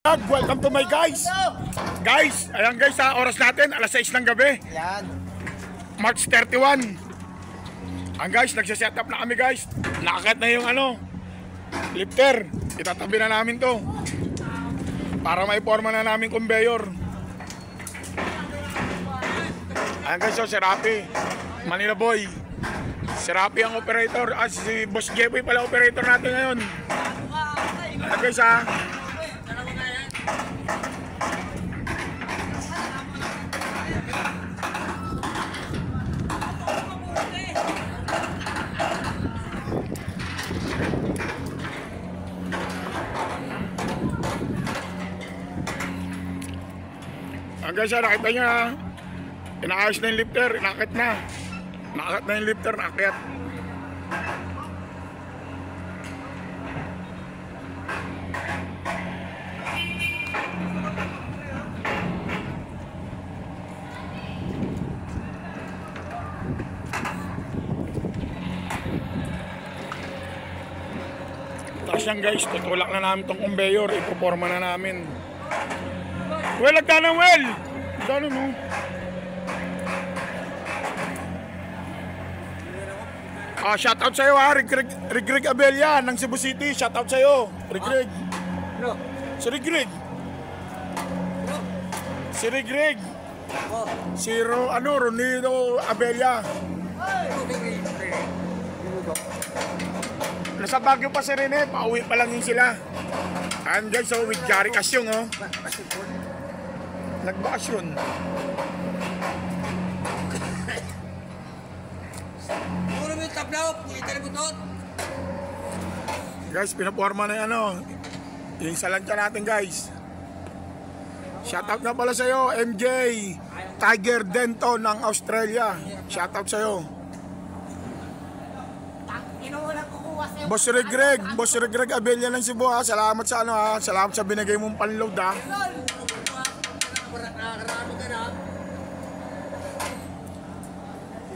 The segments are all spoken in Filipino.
Welcome to my guys. Guys, ayan guys ha, oras natin alas 6 ng gabi. Yan. March 31. Ang guys, nagsiset up na kami guys. Nakakit na yung lifter. Itatabi na namin to para maiporma na namin conveyor. Ayan guys, so si Rapi, Manila Boy. Si Rapi ang operator. Si Boss Jeboy pala operator natin ngayon. Ayan guys ha. Hanggang siya, nakita nyo na inaayos na yung lifter, inakit na. Nakakit na yung lifter, nakakit. Tapos yan guys, tutulak na namin itong conveyor, ipoporma na namin. Well, nagtanong well. Gano'n mo. Shoutout sa'yo ha, Rigrig Abella ng Cebu City. Shoutout sa'yo, Rigrig. No. Si Rigrig. Si Rigrig. Si Ronito Abella. Nasa Baguio pa si Rene, pauwi pa lang yun sila. And guys, so with Jari Kasyong nagbakasyon. Guys, pinaporma na yung salantya natin guys. Shoutout na pala sa'yo, MJ Tiger Denton ng Australia. Shoutout sa'yo. Boss Regreg Abella ng Cebu ha. Salamat sa salamat sa binigay mong panload ha.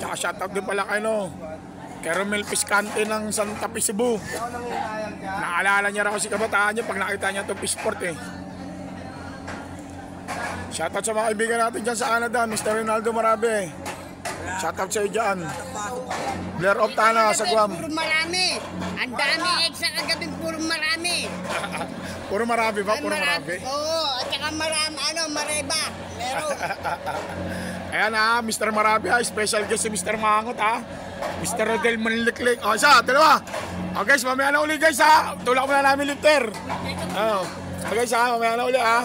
Tsaka shoutout din pala kay Caramel Piscante ng Santa Fe, Cebu. Naalala niya raw si kabataan niya pag nakita niya itong Fishport eh. Shoutout sa mga kaibigan natin dyan sa Canada, Mr. Ronaldo Marabe. Shoutout sa iyo dyan. Blair of Tana sa Guam. Puro marami. Ang dami egg sa kagabing puro marami. Puro marami ba? Puro marami? Oo, at saka marami, mareba. Meron. Ayan ha, Mr. Marabi ha. Special guest si Mr. Mangot ha. Mr. Rodel Manliklik. O, isa, dalawa. O guys, mamaya na uli guys ha. Tulak mo na namin lifter. O guys ha, mamaya na uli ha.